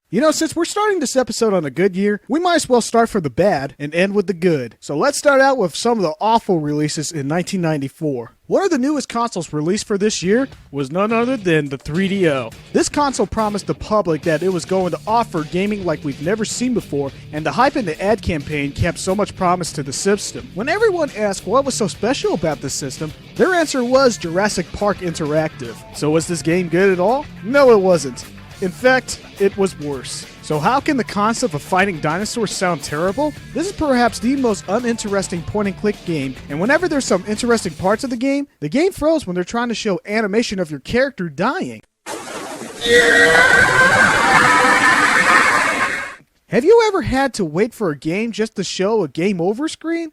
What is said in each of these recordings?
You know, since we're starting this episode on a good year, we might as well start from the bad and end with the good. So let's start out with some of the awful releases in 1994. One of the newest consoles released for this year was none other than the 3DO. This console promised the public that it was going to offer gaming like we've never seen before, and the hype in the ad campaign kept so much promise to the system. When everyone asked what was so special about this system, their answer was Jurassic Park Interactive. So was this game good at all? No, it wasn't. In fact, it was worse. So how can the concept of fighting dinosaurs sound terrible? This is perhaps the most uninteresting point-and-click game, and whenever there's some interesting parts of the game froze when they're trying to show animation of your character dying. Have you ever had to wait for a game just to show a game over screen?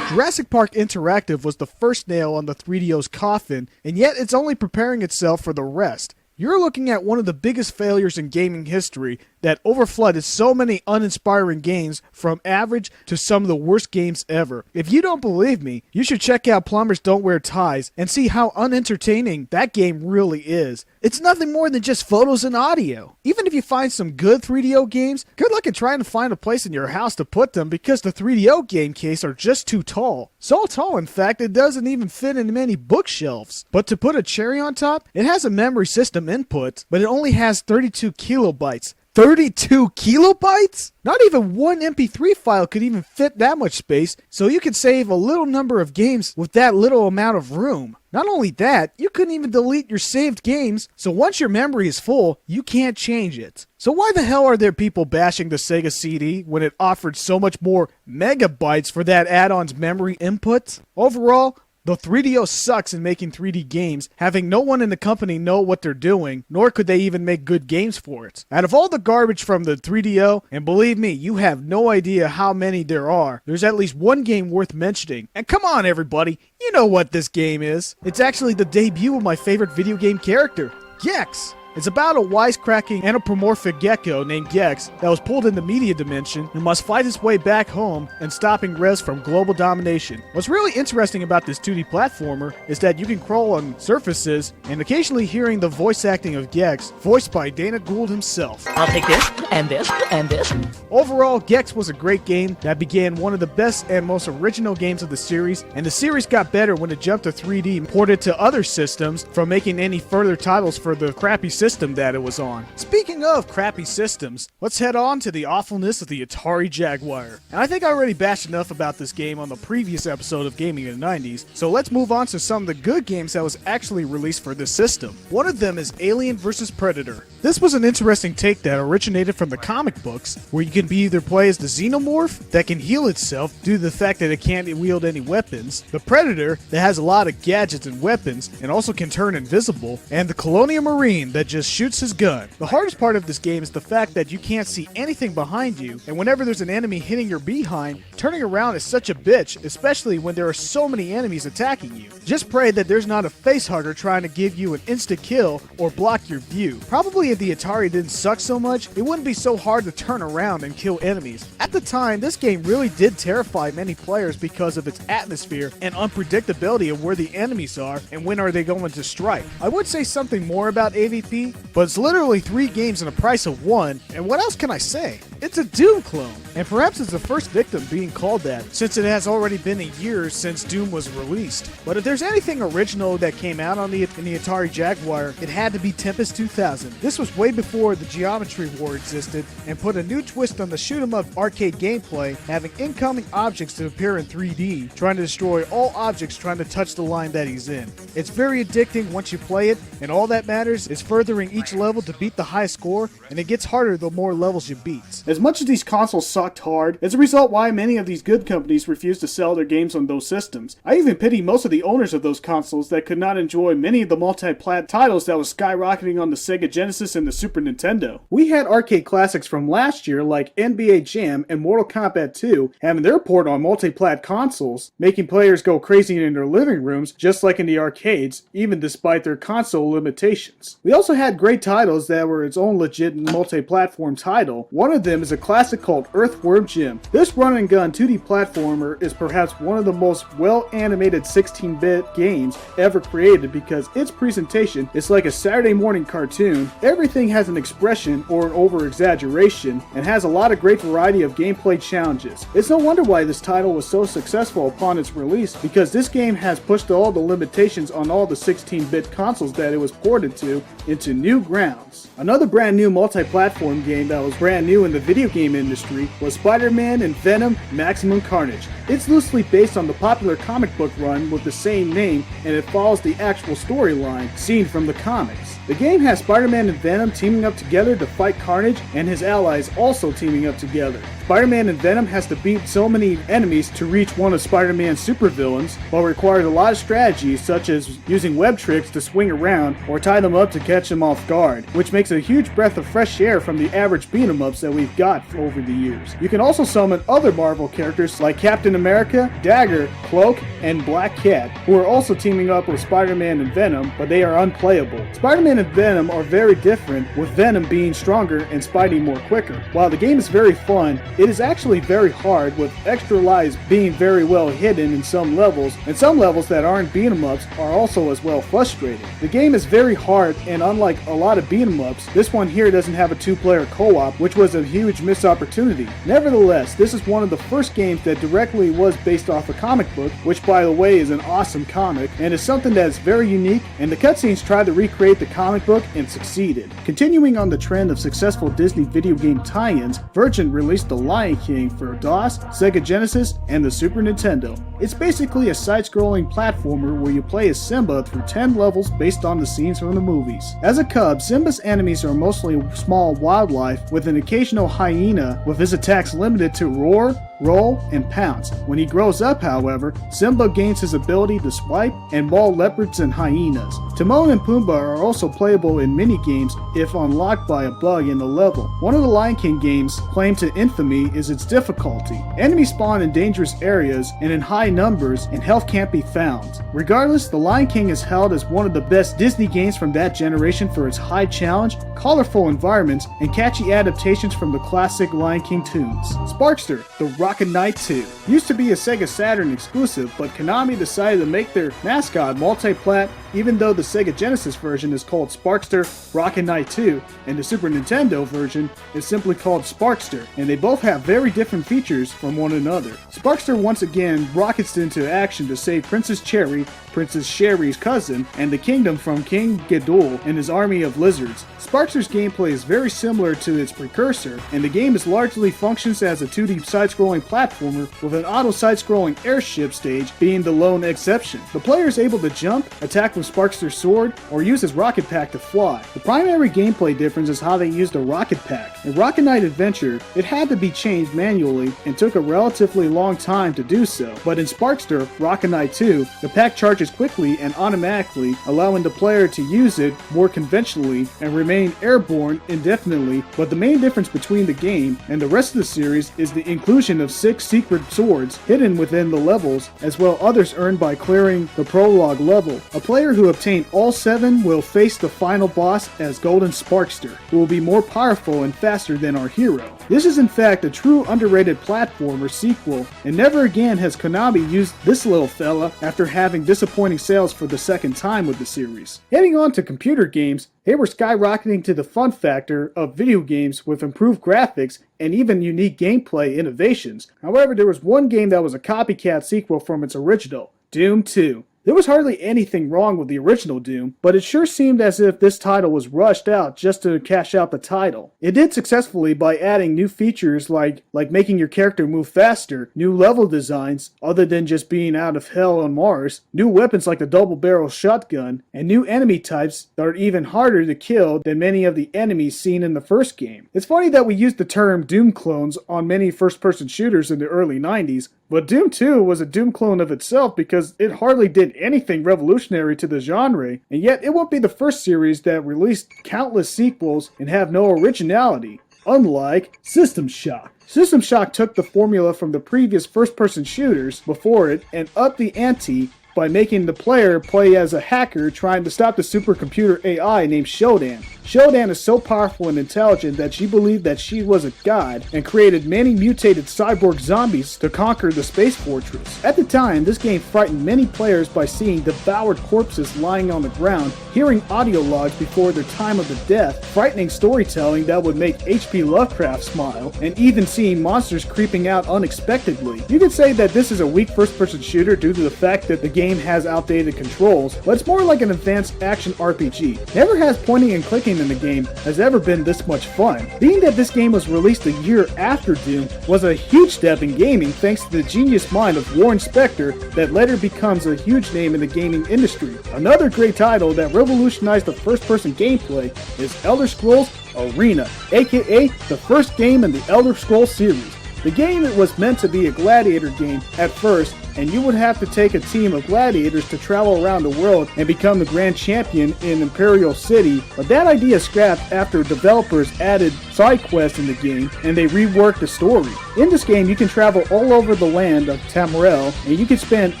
Jurassic Park Interactive was the first nail on the 3DO's coffin, and yet it's only preparing itself for the rest. You're looking at one of the biggest failures in gaming history that overflooded so many uninspiring games from average to some of the worst games ever. If you don't believe me, you should check out Plumbers Don't Wear Ties and see how unentertaining that game really is. It's nothing more than just photos and audio. Even if you find some good 3DO games, good luck in trying to find a place in your house to put them because the 3DO game case are just too tall. So tall, in fact, it doesn't even fit in many bookshelves. But to put a cherry on top, it has a memory system input, but it only has 32 kilobytes. 32 kilobytes? Not even one MP3 file could even fit that much space, so you could save a little number of games with that little amount of room. Not only that, you couldn't even delete your saved games, so once your memory is full, you can't change it. So why the hell are there people bashing the Sega CD when it offered so much more megabytes for that add-on's memory input? Overall, the 3DO sucks in making 3D games, having no one in the company know what they're doing, nor could they even make good games for it. Out of all the garbage from the 3DO, and believe me, you have no idea how many there are, there's at least one game worth mentioning. And come on everybody, you know what this game is. It's actually the debut of my favorite video game character, Gex. It's about a wisecracking anthropomorphic gecko named Gex that was pulled in the media dimension and must fight his way back home and stopping Rez from global domination. What's really interesting about this 2D platformer is that you can crawl on surfaces and occasionally hearing the voice acting of Gex, voiced by Dana Gould himself. I'll take this, and this, and this. Overall, Gex was a great game that began one of the best and most original games of the series, and the series got better when it jumped to 3D and ported to other systems from making any further titles for the crappy system that it was on. Speaking of crappy systems, let's head on to the awfulness of the Atari Jaguar. And I think I already bashed enough about this game on the previous episode of Gaming in the 90s, so let's move on to some of the good games that was actually released for this system. One of them is Alien vs. Predator. This was an interesting take that originated from the comic books, where you can be either play as the xenomorph that can heal itself due to the fact that it can't wield any weapons, the Predator that has a lot of gadgets and weapons and also can turn invisible, and the Colonial Marine that just shoots his gun. The hardest part of this game is the fact that you can't see anything behind you, and whenever there's an enemy hitting your behind, turning around is such a bitch, especially when there are so many enemies attacking you. Just pray that there's not a facehugger trying to give you an instant kill or block your view. Probably if the Atari didn't suck so much, it wouldn't be so hard to turn around and kill enemies. At the time, this game really did terrify many players because of its atmosphere and unpredictability of where the enemies are and when are they going to strike. I would say something more about AVP, but it's literally 3 games in the price of 1, and what else can I say? It's a Doom clone, and perhaps it's the first victim being called that, since it has already been a year since Doom was released. But if there's anything original that came out in the Atari Jaguar, it had to be Tempest 2000. This was way before the Geometry War existed, and put a new twist on the shoot-'em-up arcade gameplay, having incoming objects to appear in 3D, trying to destroy all objects trying to touch the line that he's in. It's very addicting once you play it, and all that matters is furthering each level to beat the highest score, and it gets harder the more levels you beat. As much as these consoles sucked hard, as a result why many of these good companies refuse to sell their games on those systems. I even pity most of the owners of those consoles that could not enjoy many of the multi-plat titles that was skyrocketing on the Sega Genesis and the Super Nintendo. We had arcade classics from last year like NBA Jam and Mortal Kombat 2 having their port on multi-plat consoles, making players go crazy in their living rooms just like in the arcades, even despite their console limitations. We also had great titles that were its own legit multi-platform title. One of them them is a classic called Earthworm Gym. This run-and-gun 2D platformer is perhaps one of the most well-animated 16-bit games ever created because its presentation is like a Saturday morning cartoon. Everything has an expression or an over-exaggeration and has a lot of great variety of gameplay challenges. It's no wonder why this title was so successful upon its release because this game has pushed all the limitations on all the 16-bit consoles that it was ported to into new grounds. Another brand new multi-platform game that was brand new in the video game industry was Spider-Man and Venom Maximum Carnage. It's loosely based on the popular comic book run with the same name, and it follows the actual storyline seen from the comics. The game has Spider-Man and Venom teaming up together to fight Carnage and his allies also teaming up together. Spider-Man and Venom has to beat so many enemies to reach one of Spider-Man's supervillains, but requires a lot of strategies such as using web tricks to swing around or tie them up to catch them off guard, which makes a huge breath of fresh air from the average beat-em-ups that we've got over the years. You can also summon other Marvel characters like Captain America, Dagger, Cloak, and Black Cat, who are also teaming up with Spider-Man and Venom, but they are unplayable. Spider-Man and Venom are very different, with Venom being stronger and Spidey more quicker. While the game is very fun, it is actually very hard, with extra lives being very well hidden in some levels, and some levels that aren't beat-em-ups are also as well frustrating. The game is very hard, and unlike a lot of beat-em-ups, this one here doesn't have a two-player co-op, which was a huge missed opportunity. Nevertheless, this is one of the first games that directly was based off a comic book, which by the way is an awesome comic, and is something that is very unique, and the cutscenes tried to recreate the comic book and succeeded. Continuing on the trend of successful Disney video game tie-ins, Virgin released The Lion King for DOS, Sega Genesis, and the Super Nintendo. It's basically a side-scrolling platformer where you play as Simba through 10 levels based on the scenes from the movies. As a cub, Simba's enemies are mostly small wildlife with an occasional hyena with his attacks limited to roar, roll, and pounce. When he grows up, however, Simba gains his ability to swipe and maul leopards and hyenas. Timon and Pumbaa are also playable in mini-games if unlocked by a bug in the level. One of the Lion King games' claim to infamy is its difficulty. Enemies spawn in dangerous areas and in high numbers, and health can't be found. Regardless, The Lion King is held as one of the best Disney games from that generation for its high challenge, colorful environments, and catchy adaptations from the classic Lion King tunes. Sparkster, the Rocket Knight 2. Used to be a Sega Saturn exclusive, but Konami decided to make their mascot multi-plat, even though the Sega Genesis version is called Sparkster Rocket Knight 2, and the Super Nintendo version is simply called Sparkster, and they both have very different features from one another. Sparkster once again rockets into action to save Princess Cherry, Princess Sherry's cousin, and the kingdom from King Ghidorah and his army of lizards. Sparkster's gameplay is very similar to its precursor, and the game is largely functions as a 2D side-scrolling platformer with an auto side-scrolling airship stage being the lone exception. The player is able to jump, attack with Sparkster's sword, or use his rocket pack to fly. The primary gameplay difference is how they used the rocket pack. In Rocket Knight Adventure, it had to be changed manually and took a relatively long time to do so, but in Sparkster Rocket Knight 2, the pack charges quickly and automatically, allowing the player to use it more conventionally and remain airborne indefinitely. But the main difference between the game and the rest of the series is the inclusion of 6 secret swords hidden within the levels, as well others earned by clearing the prologue level. A player who obtained all 7 will face the final boss as Golden Sparkster, who will be more powerful and faster than our hero. This is in fact a true underrated platformer sequel, and never again has Konami used this little fella after having disappointing sales for the second time with the series. Heading on to computer games, they were skyrocketing to the fun factor of video games with improved graphics and even unique gameplay innovations. However, there was one game that was a copycat sequel from its original, Doom 2. There was hardly anything wrong with the original Doom, but it sure seemed as if this title was rushed out just to cash out the title. It did successfully by adding new features like making your character move faster, new level designs other than just being out of hell on Mars, new weapons like the double-barrel shotgun, and new enemy types that are even harder to kill than many of the enemies seen in the first game. It's funny that we used the term Doom clones on many first-person shooters in the early 90s, but Doom 2 was a Doom clone of itself because it hardly did anything revolutionary to the genre, and yet it won't be the first series that released countless sequels and have no originality, unlike System Shock. System Shock took the formula from the previous first-person shooters before it and upped the ante by making the player play as a hacker trying to stop the supercomputer AI named Shodan. Showdown is so powerful and intelligent that she believed that she was a god and created many mutated cyborg zombies to conquer the space fortress. At the time, this game frightened many players by seeing devoured corpses lying on the ground, hearing audio logs before their time of the death, frightening storytelling that would make H.P. Lovecraft smile, and even seeing monsters creeping out unexpectedly. You could say that this is a weak first-person shooter due to the fact that the game has outdated controls, but it's more like an advanced action RPG. Never has pointing and clicking in the game has ever been this much fun. Being that this game was released a year after Doom was a huge step in gaming thanks to the genius mind of Warren Spector that later becomes a huge name in the gaming industry. Another great title that revolutionized the first-person gameplay is Elder Scrolls Arena, aka the first game in the Elder Scrolls series. The game was meant to be a gladiator game at first, and you would have to take a team of gladiators to travel around the world and become the grand champion in Imperial City, but that idea scrapped after developers added side quests in the game and they reworked the story. In this game, you can travel all over the land of Tamriel, and you can spend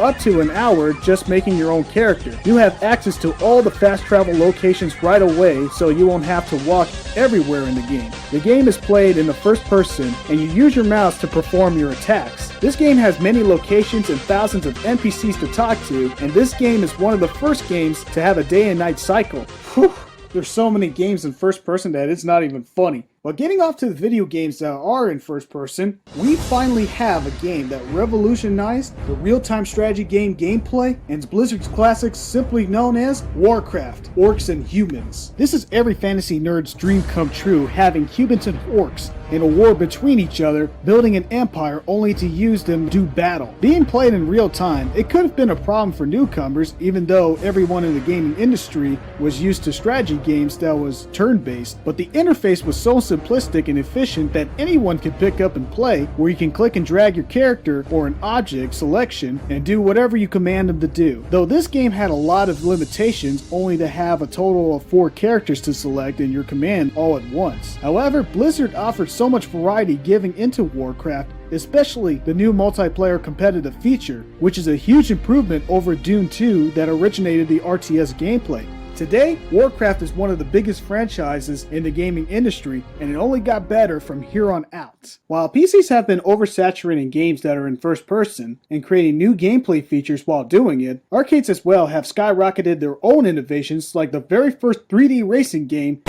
up to an hour just making your own character. You have access to all the fast travel locations right away, so you won't have to walk everywhere in the game. The game is played in the first person, and you use your mouse to perform your attacks. This game has many locations and thousands of NPCs to talk to, and this game is one of the first games to have a day and night cycle. Whew, there's so many games in first person that it's not even funny. But getting off to the video games that are in first person, we finally have a game that revolutionized the real-time strategy game gameplay and Blizzard's classics simply known as Warcraft, Orcs and Humans. This is every fantasy nerd's dream come true, having humans and orcs in a war between each other, building an empire only to use them to do battle. Being played in real time, it could have been a problem for newcomers, even though everyone in the gaming industry was used to strategy games that was turn-based, but the interface was so simplistic and efficient that anyone could pick up and play, where you can click and drag your character or an object selection and do whatever you command them to do. Though this game had a lot of limitations, only to have a total of 4 characters to select in your command all at once. However, Blizzard offered so much variety giving into Warcraft, especially the new multiplayer competitive feature, which is a huge improvement over Doom 2 that originated the RTS gameplay. Today, Warcraft is one of the biggest franchises in the gaming industry, and it only got better from here on out. While PCs have been oversaturating games that are in first person and creating new gameplay features while doing it, arcades as well have skyrocketed their own innovations, like the very first 3D racing game,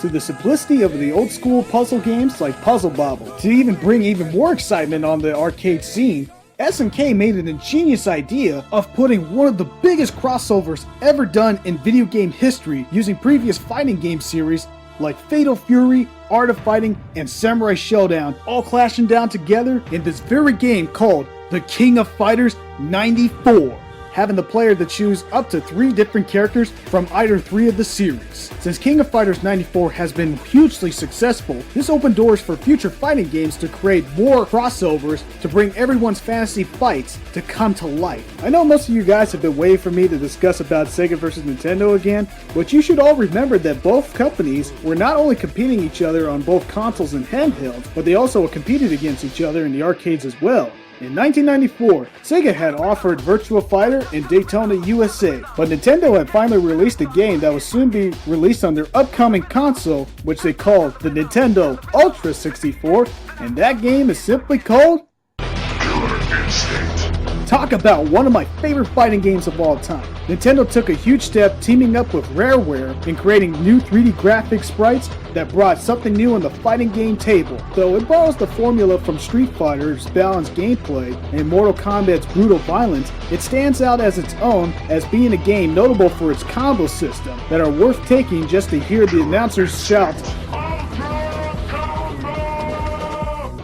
to the simplicity of the old school puzzle games like Puzzle Bobble. To even bring even more excitement on the arcade scene, SNK made an ingenious idea of putting one of the biggest crossovers ever done in video game history using previous fighting game series like Fatal Fury, Art of Fighting, and Samurai Showdown all clashing down together in this very game called The King of Fighters 94. Having the player to choose up to 3 different characters from either 3 of the series. Since King of Fighters 94 has been hugely successful, this opened doors for future fighting games to create more crossovers to bring everyone's fantasy fights to come to life. I know most of you guys have been waiting for me to discuss about Sega versus Nintendo again, but you should all remember that both companies were not only competing each other on both consoles and handhelds, but they also competed against each other in the arcades as well. In 1994, Sega had offered Virtua Fighter in Daytona, USA, but Nintendo had finally released a game that would soon be released on their upcoming console, which they called the Nintendo Ultra 64, and that game is simply called Killer Instinct. Talk about one of my favorite fighting games of all time. Nintendo took a huge step teaming up with Rareware in creating new 3D graphic sprites that brought something new on the fighting game table. Though it borrows the formula from Street Fighter's balanced gameplay and Mortal Kombat's brutal violence, it stands out as its own as being a game notable for its combo system that are worth taking just to hear the announcers shout.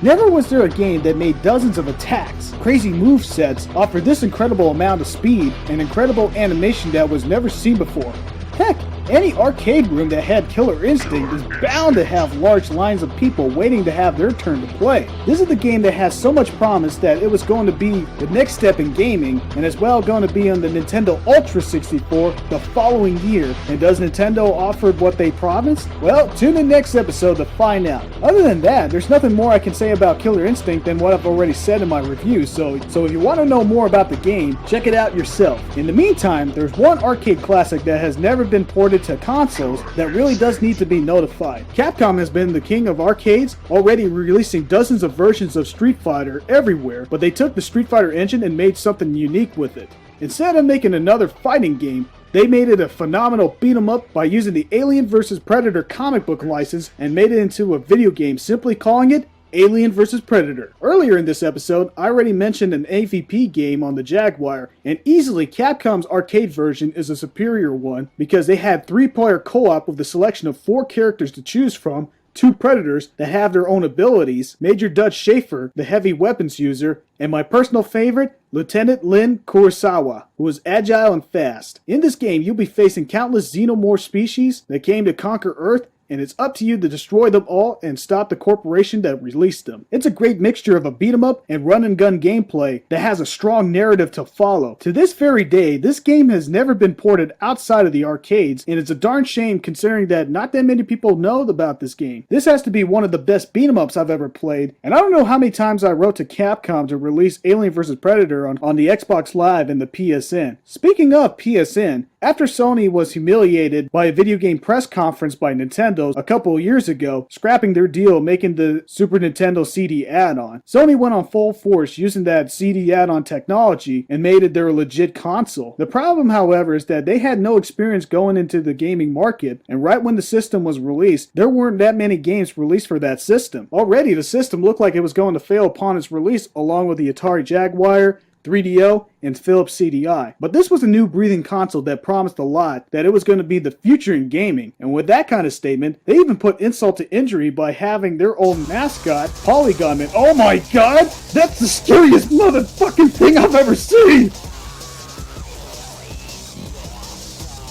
Never was there a game that made dozens of attacks, crazy move sets, offered this incredible amount of speed, and incredible animation that was never seen before. Heck, Any arcade room that had Killer Instinct is bound to have large lines of people waiting to have their turn to play. This is the game that has so much promise that it was going to be the next step in gaming, and as well going to be on the Nintendo Ultra 64 the following year. And does Nintendo offer what they promised? Well, tune in next episode to find out. Other than that, there's nothing more I can say about Killer Instinct than what I've already said in my review, so if you want to know more about the game, check it out yourself. In the meantime, there's one arcade classic that has never been ported to consoles that really does need to be notified. Capcom has been the king of arcades, already releasing dozens of versions of Street Fighter everywhere, but they took the Street Fighter engine and made something unique with it. Instead of making another fighting game, they made it a phenomenal beat-em-up by using the Alien vs. Predator comic book license and made it into a video game, simply calling it Alien vs. Predator. Earlier in this episode, I already mentioned an AVP game on the Jaguar, and easily Capcom's arcade version is a superior one because they had 3-player co-op with a selection of 4 characters to choose from, 2 Predators that have their own abilities, Major Dutch Schaefer, the heavy weapons user, and my personal favorite, Lieutenant Lin Kurosawa, who is agile and fast. In this game, you'll be facing countless xenomorph species that came to conquer Earth, and it's up to you to destroy them all and stop the corporation that released them. It's a great mixture of a beat-em-up and run-and-gun gameplay that has a strong narrative to follow. To this very day, this game has never been ported outside of the arcades, and it's a darn shame considering that not that many people know about this game. This has to be one of the best beat-em-ups I've ever played, and I don't know how many times I wrote to Capcom to release Alien vs. Predator on the Xbox Live and the PSN. Speaking of PSN, after Sony was humiliated by a video game press conference by Nintendo a couple of years ago, scrapping their deal making the Super Nintendo CD add-on, Sony went on full force using that CD add-on technology and made it their legit console. The problem, however, is that they had no experience going into the gaming market, and right when the system was released, there weren't that many games released for that system. Already, the system looked like it was going to fail upon its release, along with the Atari Jaguar, 3DO, and Philips CDI. But this was a new breathing console that promised a lot, that it was going to be the future in gaming. And with that kind of statement, they even put insult to injury by having their own mascot, Polygon Man. Oh my god! That's the scariest motherfucking thing I've ever seen!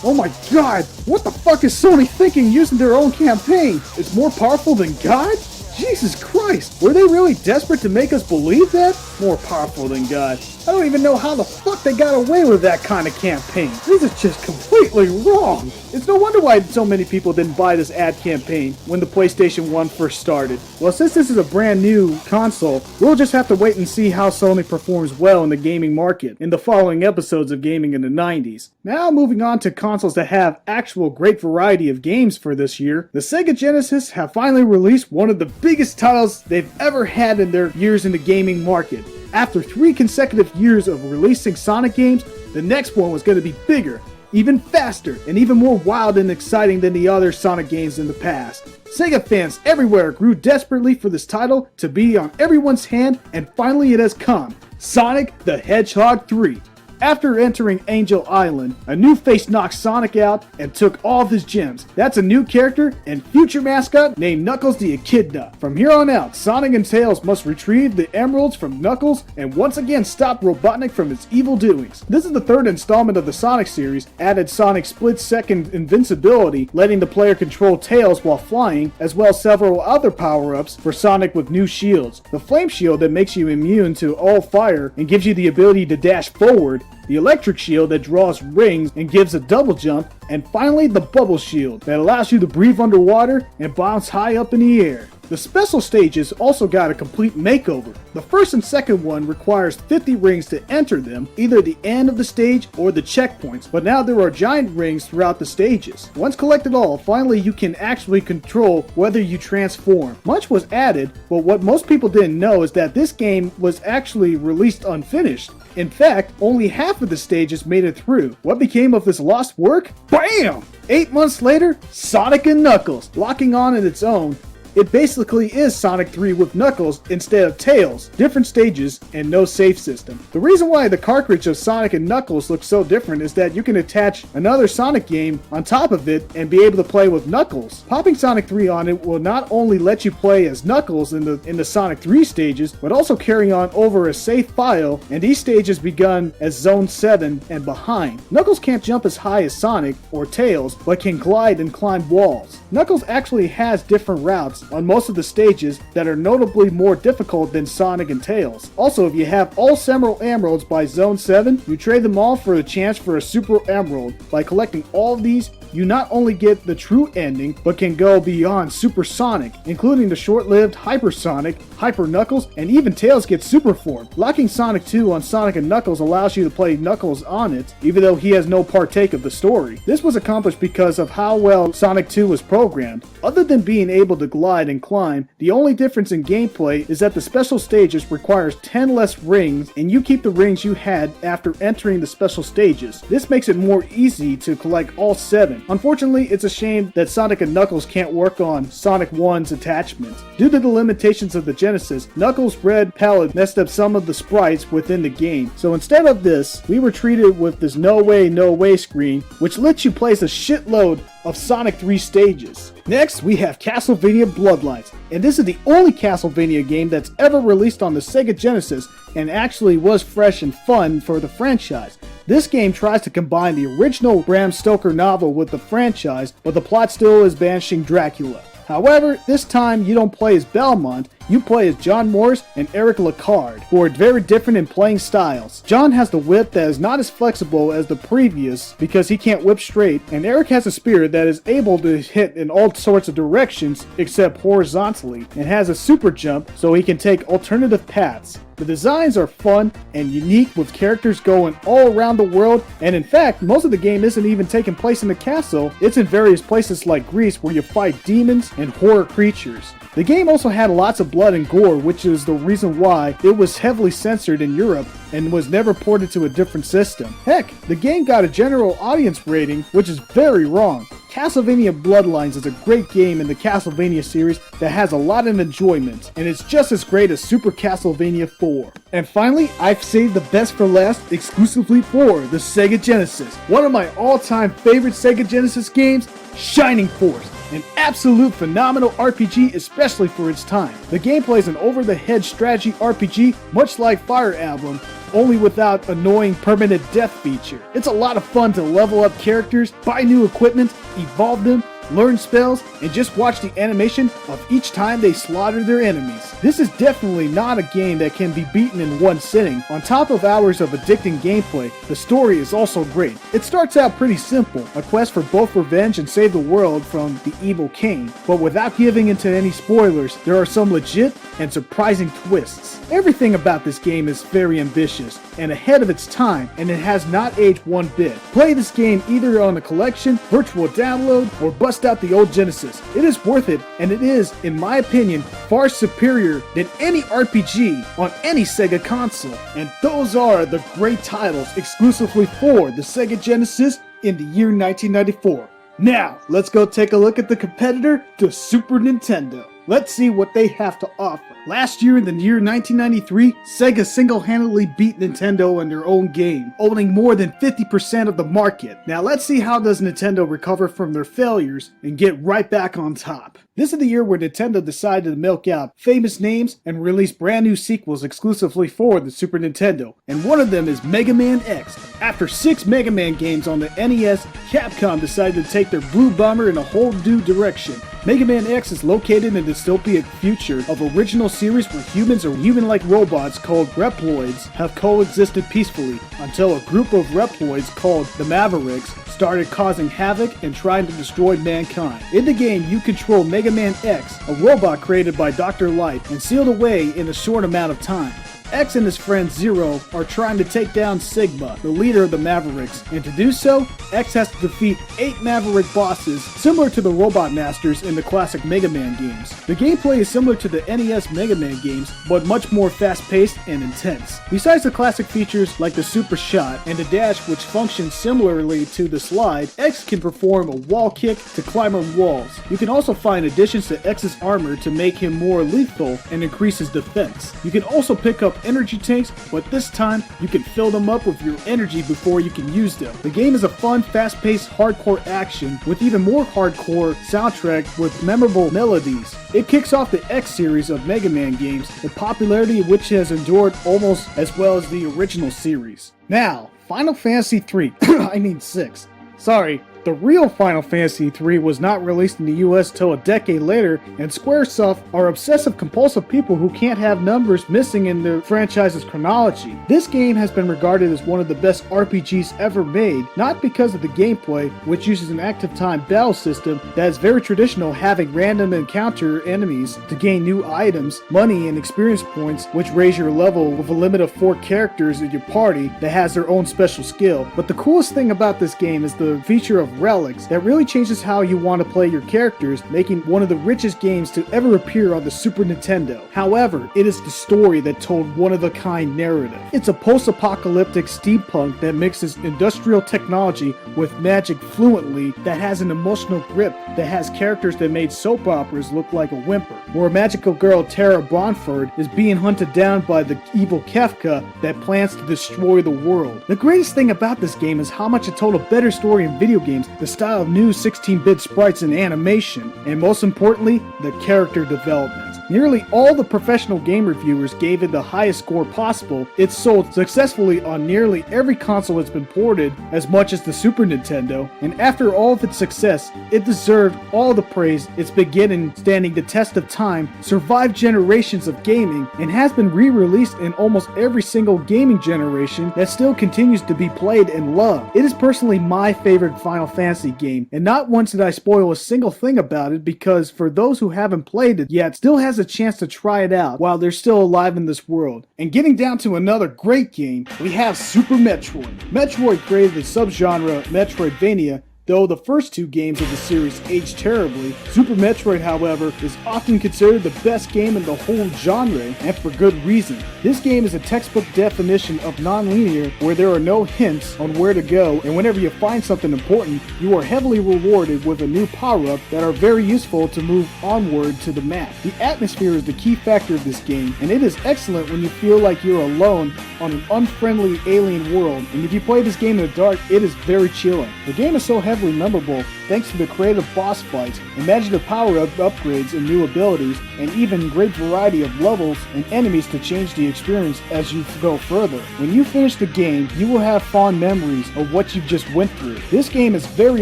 Oh my god! What the fuck is Sony thinking using their own campaign? It's more powerful than God? Jesus Christ! Were they really desperate to make us believe that? More powerful than God. I don't even know how the fuck they got away with that kind of campaign. This is just completely wrong. It's no wonder why so many people didn't buy this ad campaign when the PlayStation 1 first started. Well, since this is a brand new console, we'll just have to wait and see how Sony performs well in the gaming market in the following episodes of Gaming in the 90s. Now moving on to consoles that have actual great variety of games for this year, the Sega Genesis have finally released one of the biggest titles they've ever had in their years in the gaming market. After 3 consecutive years of releasing Sonic games, the next one was going to be bigger, even faster, and even more wild and exciting than the other Sonic games in the past. Sega fans everywhere grew desperately for this title to be on everyone's hand, and finally it has come. Sonic the Hedgehog 3. After entering Angel Island, a new face knocked Sonic out and took all of his gems. That's a new character and future mascot named Knuckles the Echidna. From here on out, Sonic and Tails must retrieve the emeralds from Knuckles and once again stop Robotnik from its evil doings. This is the 3rd installment of the Sonic series, added Sonic's split-second invincibility, letting the player control Tails while flying, as well as several other power-ups for Sonic with new shields. The Flame Shield that makes you immune to all fire and gives you the ability to dash forward, the Electric Shield that draws rings and gives a double jump, and finally the Bubble Shield that allows you to breathe underwater and bounce high up in the air. The special stages also got a complete makeover. The first and second one requires 50 rings to enter them, either the end of the stage or the checkpoints, but now there are giant rings throughout the stages. Once collected all, finally you can actually control whether you transform. Much was added, but what most people didn't know is that this game was actually released unfinished. In fact, only half of the stages made it through. What became of this lost work? BAM! 8 months later, Sonic and Knuckles, locking on its own, It basically is Sonic 3 with Knuckles instead of Tails, different stages, and no save system. The reason why the cartridge of Sonic and Knuckles looks so different is that you can attach another Sonic game on top of it and be able to play with Knuckles. Popping Sonic 3 on it will not only let you play as Knuckles in the Sonic 3 stages, but also carry on over a save file, and these stages begun as Zone 7 and behind. Knuckles can't jump as high as Sonic or Tails, but can glide and climb walls. Knuckles actually has different routes on most of the stages that are notably more difficult than Sonic and Tails. Also, if you have all Several Emeralds by Zone 7, you trade them all for a chance for a Super Emerald. By collecting all of these, you not only get the true ending, but can go beyond Super Sonic, including the short-lived Hyper Sonic, Hyper Knuckles, and even Tails gets super form. Locking Sonic 2 on Sonic and Knuckles allows you to play Knuckles on it, even though he has no partake of the story. This was accomplished because of how well Sonic 2 was programmed. Other than being able to glide and climb, the only difference in gameplay is that the special stages requires 10 less rings, and you keep the rings you had after entering the special stages. This makes it more easy to collect all 7. Unfortunately, it's a shame that Sonic and Knuckles can't work on Sonic 1's attachments. Due to the limitations of the Genesis, Knuckles' red palette messed up some of the sprites within the game. So instead of this, we were treated with this no way screen, which lets you place a shitload of Sonic 3 stages. Next, we have Castlevania Bloodlines, and this is the only Castlevania game that's ever released on the Sega Genesis and actually was fresh and fun for the franchise. This game tries to combine the original Bram Stoker novel with the franchise, but the plot still is banishing Dracula. However, this time you don't play as Belmont, you play as John Morris and Eric Lacard, who are very different in playing styles. John has the whip that is not as flexible as the previous because he can't whip straight, and Eric has a spear that is able to hit in all sorts of directions except horizontally, and has a super jump so he can take alternative paths. The designs are fun and unique with characters going all around the world, and in fact, most of the game isn't even taking place in the castle, it's in various places like Greece where you fight demons and horror creatures. The game also had lots of blood and gore, which is the reason why it was heavily censored in Europe and was never ported to a different system. Heck, the game got a general audience rating, which is very wrong. Castlevania Bloodlines is a great game in the Castlevania series that has a lot of enjoyment, and it's just as great as Super Castlevania 4. And finally, I've saved the best for last exclusively for the Sega Genesis. One of my all-time favorite Sega Genesis games, Shining Force. An absolute phenomenal RPG, especially for its time. The gameplay is an over-the-head strategy RPG, much like Fire Emblem, only without annoying permanent death feature. It's a lot of fun to level up characters, buy new equipment, evolve them, learn spells, and just watch the animation of each time they slaughter their enemies. This is definitely not a game that can be beaten in one sitting. On top of hours of addicting gameplay, the story is also great. It starts out pretty simple, a quest for both revenge and save the world from the evil Cain, but without giving into any spoilers, there are some legit and surprising twists. Everything about this game is very ambitious and ahead of its time, and it has not aged one bit. Play this game either on a collection, virtual download, or bust out the old Genesis. It is worth it, and it is, in my opinion, far superior than any RPG on any Sega console. And those are the great titles exclusively for the Sega Genesis in the year 1994. Now, let's go take a look at the competitor, the Super Nintendo. Let's see what they have to offer. Last year in the year 1993, Sega single-handedly beat Nintendo in their own game, owning more than 50% of the market. Now let's see how does Nintendo recover from their failures and get right back on top. This is the year where Nintendo decided to milk out famous names and release brand new sequels exclusively for the Super Nintendo, and one of them is Mega Man X. After 6 Mega Man games on the NES, Capcom decided to take their Blue Bomber in a whole new direction. Mega Man X is located in the dystopian future of original series where humans or human-like robots called Reuploads have coexisted peacefully until a group of Reuploads called the Mavericks started causing havoc and trying to destroy mankind. In the game, you control Mega Man X, a robot created by Dr. Light and sealed away in a short amount of time. X and his friend Zero are trying to take down Sigma, the leader of the Mavericks, and to do so, X has to defeat 8 Maverick bosses similar to the Robot Masters in the classic Mega Man games. The gameplay is similar to the NES Mega Man games, but much more fast-paced and intense. Besides the classic features like the Super Shot and the dash, which functions similarly to the slide, X can perform a wall kick to climb on walls. You can also find additions to X's armor to make him more lethal and increase his defense. You can also pick up energy tanks, but this time you can fill them up with your energy before you can use them. The game is a fun, fast-paced, hardcore action with even more hardcore soundtrack with memorable melodies. It kicks off the X series of Mega Man games, the popularity of which has endured almost as well as the original series. Now, Final Fantasy III, I mean 6. Sorry. The real Final Fantasy III was not released in the US till a decade later, and Squaresoft are obsessive-compulsive people who can't have numbers missing in their franchise's chronology. This game has been regarded as one of the best RPGs ever made, not because of the gameplay, which uses an active time battle system that is very traditional, having random encounter enemies to gain new items, money, and experience points, which raise your level with a limit of 4 characters in your party that has their own special skill. But the coolest thing about this game is the feature of relics that really changes how you want to play your characters, making one of the richest games to ever appear on the Super Nintendo. However, it is the story that told one-of-a-kind narrative. It's a post-apocalyptic steampunk that mixes industrial technology with magic fluently, that has an emotional grip, that has characters that made soap operas look like a whimper, where a magical girl, Tara Bonford, is being hunted down by the evil Kefka that plans to destroy the world. The greatest thing about this game is how much it told a better story in video games, the style of new 16-bit sprites and animation, and most importantly, the character development. Nearly all the professional game reviewers gave it the highest score possible. It sold successfully on nearly every console it's been ported, as much as the Super Nintendo, and after all of its success, it deserved all the praise it's been getting, standing the test of time, survived generations of gaming, and has been re-released in almost every single gaming generation that still continues to be played and loved. It is personally my favorite Final Fantasy game, and not once did I spoil a single thing about it, because for those who haven't played it yet, still has a chance to try it out while they're still alive in this world. And getting down to another great game, we have Super Metroid. Metroid created the subgenre Metroidvania. Though the first 2 games of the series aged terribly, Super Metroid, however, is often considered the best game in the whole genre, and for good reason. This game is a textbook definition of non-linear, where there are no hints on where to go, and whenever you find something important, you are heavily rewarded with a new power-up that are very useful to move onward to the map. The atmosphere is the key factor of this game, and it is excellent when you feel like you're alone on an unfriendly alien world, and if you play this game in the dark, it is very chilling. The game is so heavily memorable thanks to the creative boss fights, imaginative power-up upgrades and new abilities, and even great variety of levels and enemies to change the experience as you go further. When you finish the game, you will have fond memories of what you've just went through. This game is very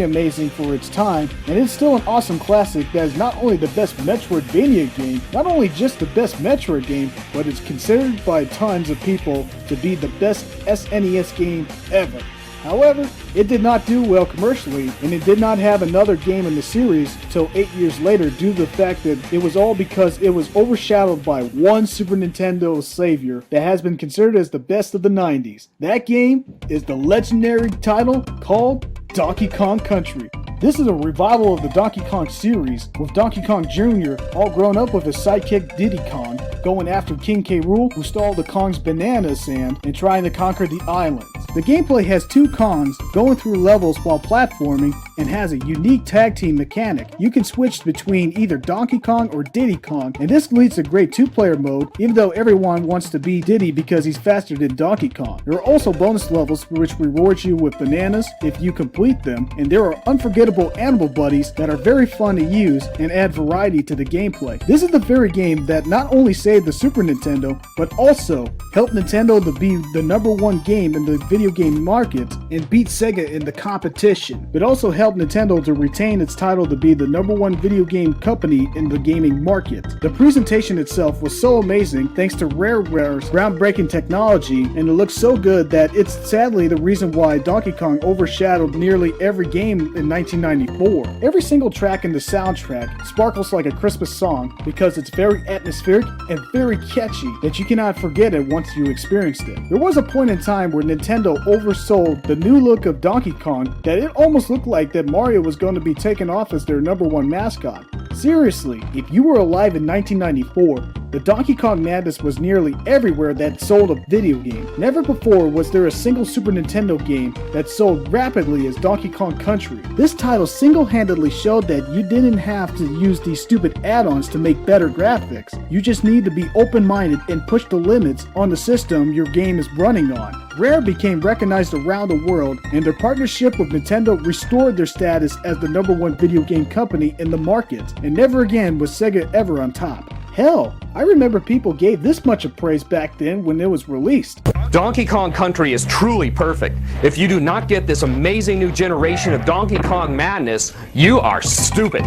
amazing for its time, and it's still an awesome classic that is not only the best Metroidvania game, not only just the best Metroid game, but it's considered by tons of people to be the best SNES game ever. However, it did not do well commercially, and it did not have another game in the series till 8 years later due to the fact that it was all because it was overshadowed by one Super Nintendo savior that has been considered as the best of the 90s. That game is the legendary title called Donkey Kong Country. This is a revival of the Donkey Kong series, with Donkey Kong Jr. all grown up with his sidekick Diddy Kong, going after King K. Rool, who stole the Kong's banana sand, and trying to conquer the islands. The gameplay has 2 Kongs going through levels while platforming, and has a unique tag team mechanic. You can switch between either Donkey Kong or Diddy Kong, and this leads to great 2-player mode, even though everyone wants to be Diddy because he's faster than Donkey Kong. There are also bonus levels which reward you with bananas if you complete them, and there are unforgettable animal buddies that are very fun to use and add variety to the gameplay. This is the very game that not only saved the Super Nintendo, but also helped Nintendo to be the #1 game in the video game market and beat Sega in the competition, but also helped helped Nintendo to retain its title to be the #1 video game company in the gaming market. The presentation itself was so amazing thanks to Rareware's groundbreaking technology, and it looks so good that it's sadly the reason why Donkey Kong overshadowed nearly every game in 1994. Every single track in the soundtrack sparkles like a Christmas song because it's very atmospheric and very catchy that you cannot forget it once you experienced it. There was a point in time where Nintendo oversold the new look of Donkey Kong that it almost looked like that Mario was going to be taken off as their #1 mascot. Seriously, if you were alive in 1994, the Donkey Kong madness was nearly everywhere that sold a video game. Never before was there a single Super Nintendo game that sold rapidly as Donkey Kong Country. This title single-handedly showed that you didn't have to use these stupid add-ons to make better graphics. You just need to be open-minded and push the limits on the system your game is running on. Rare became recognized around the world, and their partnership with Nintendo restored their status as the #1 video game company in the market, and never again was Sega ever on top. Hell, I remember people gave this much of praise back then when it was released. Donkey Kong Country is truly perfect. If you do not get this amazing new generation of Donkey Kong madness, you are stupid.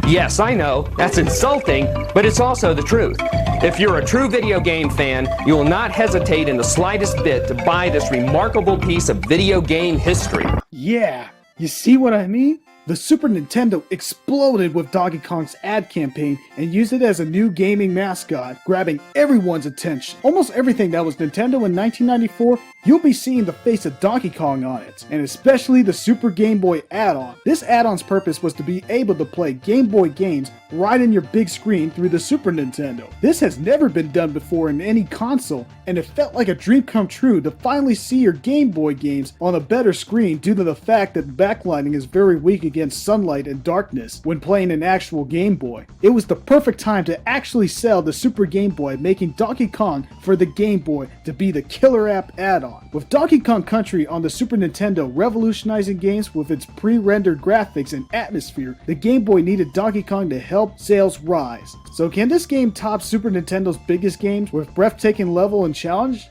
Yes, I know, that's insulting, but it's also the truth. If you're a true video game fan, you will not hesitate in the slightest bit to buy this remarkable piece of video game history. Yeah, you see what I mean? The Super Nintendo exploded with Donkey Kong's ad campaign and used it as a new gaming mascot, grabbing everyone's attention. Almost everything that was Nintendo in 1994, you'll be seeing the face of Donkey Kong on it, and especially the Super Game Boy add-on. This add-on's purpose was to be able to play Game Boy games right in your big screen through the Super Nintendo. This has never been done before in any console, and it felt like a dream come true to finally see your Game Boy games on a better screen due to the fact that backlighting is very weak against sunlight and darkness when playing an actual Game Boy. It was the perfect time to actually sell the Super Game Boy, making Donkey Kong for the Game Boy to be the killer app add-on. With Donkey Kong Country on the Super Nintendo revolutionizing games with its pre-rendered graphics and atmosphere, the Game Boy needed Donkey Kong to help sales rise. So can this game top Super Nintendo's biggest games with breathtaking level and challenge?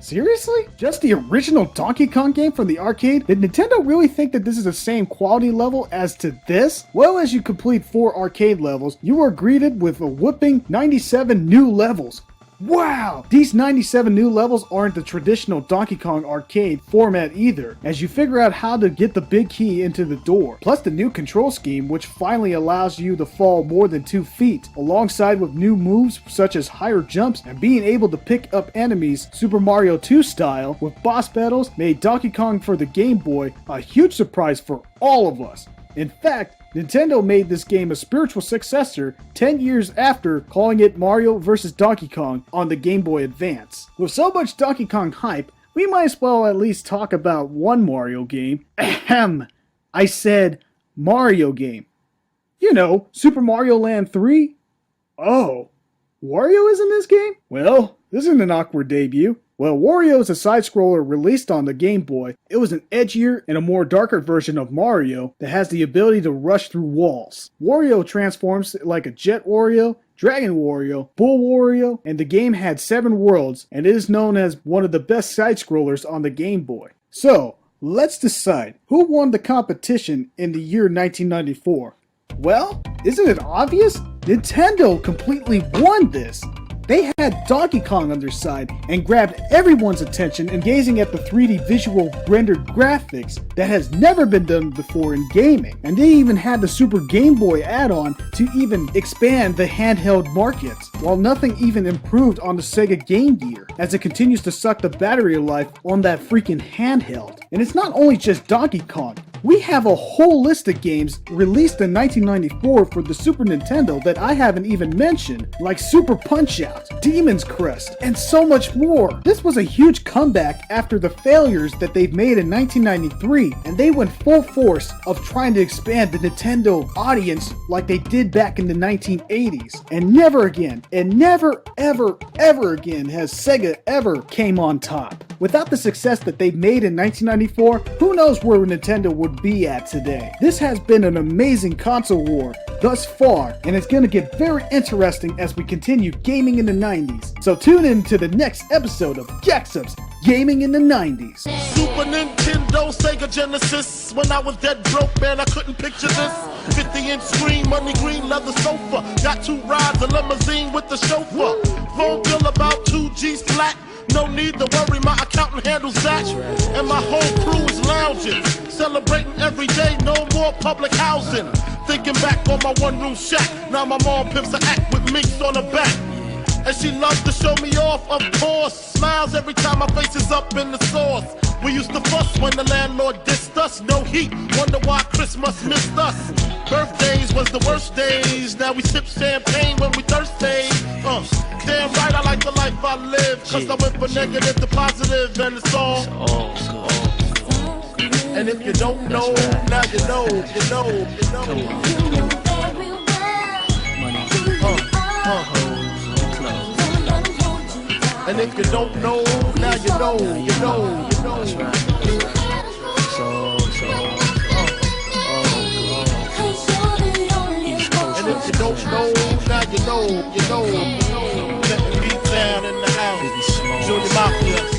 Seriously? Just the original Donkey Kong game from the arcade? Did Nintendo really think that this is the same quality level as to this? Well, as you complete 4 arcade levels, you are greeted with a whopping 97 new levels. Wow! These 97 new levels aren't the traditional Donkey Kong arcade format either, as you figure out how to get the big key into the door. Plus the new control scheme, which finally allows you to fall more than 2 feet, alongside with new moves such as higher jumps and being able to pick up enemies Super Mario 2 style with boss battles, made Donkey Kong for the Game Boy a huge surprise for all of us. In fact, Nintendo made this game a spiritual successor 10 years after calling it Mario vs. Donkey Kong on the Game Boy Advance. With so much Donkey Kong hype, we might as well at least talk about one Mario game. Ahem! I said Mario game. You know, Super Mario Land 3? Oh, Wario is in this game? Well, this isn't an awkward debut. Well, Wario is a side-scroller released on the Game Boy. It was an edgier and a more darker version of Mario that has the ability to rush through walls. Wario transforms like a Jet Wario, Dragon Wario, Bull Wario, and the game had 7 worlds, and it is known as one of the best side-scrollers on the Game Boy. So, let's decide who won the competition in the year 1994. Well, isn't it obvious? Nintendo completely won this! They had Donkey Kong on their side and grabbed everyone's attention in gazing at the 3D visual rendered graphics that has never been done before in gaming. And they even had the Super Game Boy add-on to even expand the handheld market, while nothing even improved on the Sega Game Gear, as it continues to suck the battery life on that freaking handheld. And it's not only just Donkey Kong. We have a whole list of games released in 1994 for the Super Nintendo that I haven't even mentioned, like Super Punch-Out, Demon's Crest, and so much more. This was a huge comeback after the failures that they've made in 1993, and they went full force of trying to expand the Nintendo audience like they did back in the 1980s. And never again, and never ever ever again has Sega ever came on top. Without the success that they've made in 1994, who knows where Nintendo would be at today. This has been an amazing console war thus far, and it's going to get very interesting as we continue gaming in the 90s. So tune in to the next episode of Gexup's Gaming in the 90s. Super Nintendo, Sega Genesis. When I was dead broke, man, I couldn't picture this. 50-inch screen, money green, leather sofa. Got 2 rides, a limousine with the chauffeur. Phone bill about 2 G's flat. No need to worry, my accountant handles that. And my whole crew is lounging, celebrating every day, no more public housing. Thinking back on my one-room shack. Now my mom pimps an act with minks on her back. And she loves to show me off, of course. Smiles every time my face is up in the sauce. We used to fuss when the landlord dissed us. No heat, wonder why Christmas missed us. Birthdays was the worst days. Now we sip champagne when we thirsty. Damn right I like the life I live. Cause I went from negative to positive and it's all and if you don't know, now you know, you know, you know. And if you don't know, now you know, you know, you know. And if you don't know, now you know, you know. Let me beat down in the house. Junior Mafia.